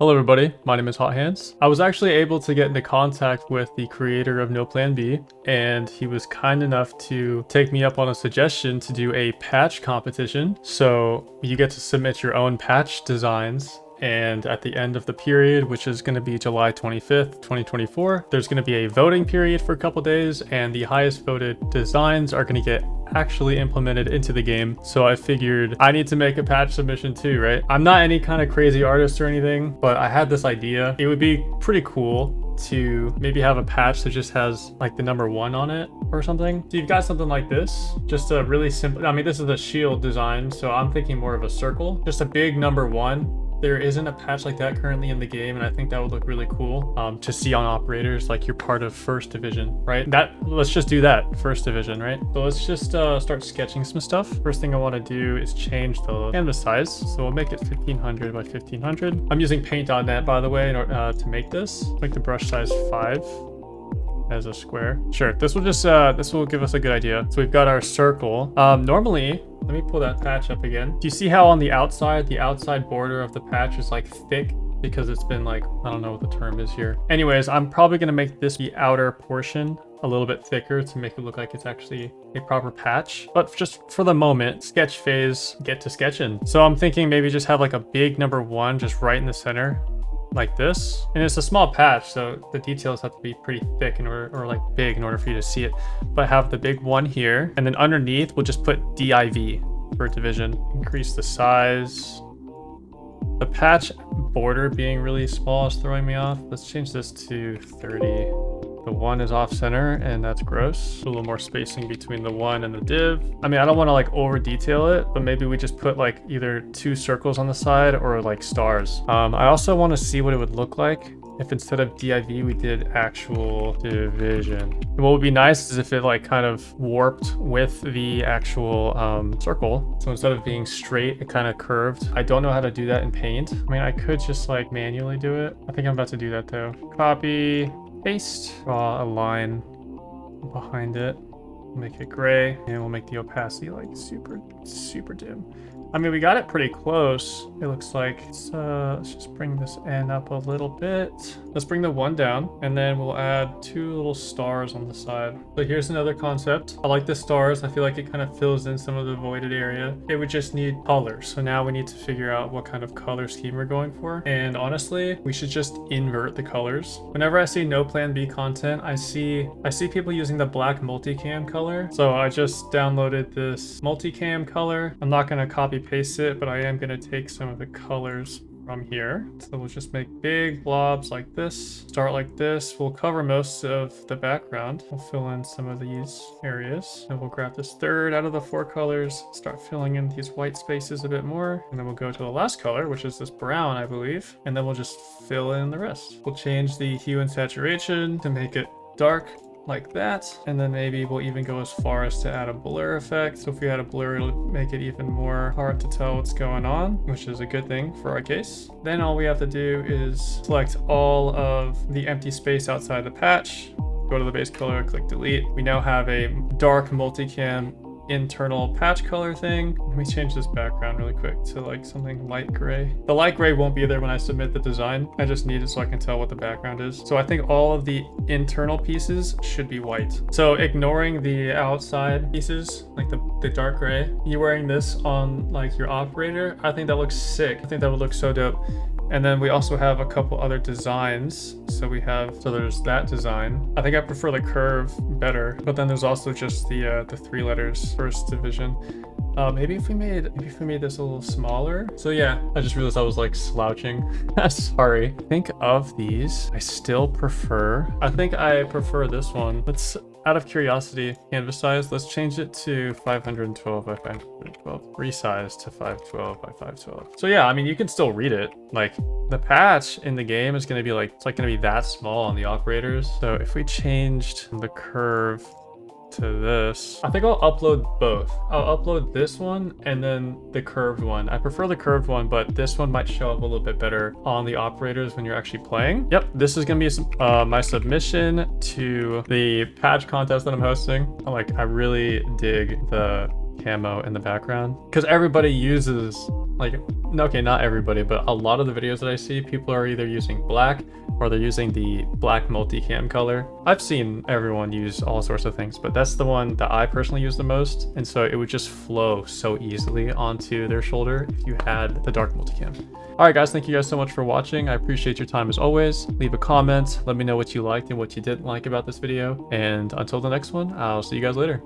Hello everybody, my name is Hot Hands. I was actually able to get into contact with the creator of No Plan B, and he was kind enough to take me up on a suggestion to do a patch competition. So you get to submit your own patch designs, and at the end of the period, which is going to be July 25th, 2024, there's going to be a voting period for a couple days, and the highest voted designs are going to get actually implemented into the game. So I figured I need to make a patch submission too, right? I'm not any kind of crazy artist or anything, but I had this idea. It would be pretty cool to maybe have a patch that just has like the number 1 on it or something. So you've got something like this, just a really simple, I mean, this is a shield design, so I'm thinking more of a circle, just a big number 1. There isn't a patch like that currently in the game, and I think that would look really cool to see on operators, like you're part of first division, right? Let's just do that, first division, right? So let's just start sketching some stuff. First thing I want to do is change the canvas size. So we'll make it 1500 by 1500. I'm using paint.net, by the way, in order, to make this. Make the brush size 5 as a square. Sure, this will just this will give us a good idea. So we've got our circle. Normally, let me pull that patch up again. Do you see how on the outside border of the patch is like thick because it's been like, I don't know what the term is here. Anyways, I'm probably gonna make this the outer portion a little bit thicker to make it look like it's actually a proper patch. But just for the moment, sketch phase, get to sketching. So I'm thinking maybe just have like a big number 1 just right in the center, like this. And it's a small patch, so the details have to be pretty thick in order, or like big in order for you to see it. But have the big 1 here, and then underneath we'll just put div for division. Increase the size. The patch border being really small is throwing me off. Let's change this to 30. The 1 is off center, and that's gross. A little more spacing between the 1 and the div. I mean, I don't want to like over detail it, but maybe we just put like either 2 circles on the side or like stars. I also want to see what it would look like if instead of div we did actual division. And what would be nice is if it like kind of warped with the actual circle. So instead of being straight, it kind of curved. I don't know how to do that in Paint. I mean, I could just like manually do it. I think I'm about to do that though. Copy, paste, draw a line behind it, make it gray, and we'll make the opacity like super dim. I mean, we got it pretty close, it looks like. Let's just bring this N up a little bit. Let's bring the 1 down, and then we'll add 2 little stars on the side. So here's another concept. I like the stars. I feel like it kind of fills in some of the voided area. It would just need colors. So now we need to figure out what kind of color scheme we're going for. And honestly, we should just invert the colors. Whenever I see No Plan B content, I see people using the black multicam color. So I just downloaded this multicam color. I'm not gonna copy paste it, but I am going to take some of the colors from here. So we'll just make big blobs like this, start like this. We'll cover most of the background. We'll fill in some of these areas, and we'll grab this 3rd out of the 4 colors, start filling in these white spaces a bit more, and then we'll go to the last color, which is this brown, I believe, and then we'll just fill in the rest. We'll change the hue and saturation to make it dark, like that, and then maybe we'll even go as far as to add a blur effect. So if we add a blur, it'll make it even more hard to tell what's going on, which is a good thing for our case. Then all we have to do is select all of the empty space outside the patch, go to the base color, click delete. We now have a dark multicam internal patch color thing. Let me change this background really quick to like something light gray. The light gray won't be there when I submit the design. I just need it so I can tell what the background is. So I think all of the internal pieces should be white. So ignoring the outside pieces, like the dark gray, you wearing this on like your operator, I think that looks sick. I think that would look so dope. And then we also have a couple other designs. So there's that design. I think I prefer the curve better, but then there's also just the 3 letters, first division. Maybe if we made this a little smaller. So yeah, I just realized I was like slouching. Sorry. Think of these. I think I prefer this one. Let's, out of curiosity, canvas size, let's change it to 512 by 512. Resize to 512 by 512. So yeah, I mean, you can still read it. Like the patch in the game is going to be like, it's like going to be that small on the operators. So if we changed the curve to this, I think I'll upload both. I'll upload this one and then the curved one. I prefer the curved one, but this one might show up a little bit better on the operators when you're actually playing. Yep, this is gonna be my submission to the patch contest that I'm hosting. I really dig the camo in the background because everybody uses like, okay, not everybody, but a lot of the videos that I see, people are either using black or they're using the black multicam color. I've seen everyone use all sorts of things, but that's the one that I personally use the most. And so it would just flow so easily onto their shoulder if you had the dark multicam. All right, guys, thank you guys so much for watching. I appreciate your time as always. Leave a comment. Let me know what you liked and what you didn't like about this video. And until the next one, I'll see you guys later.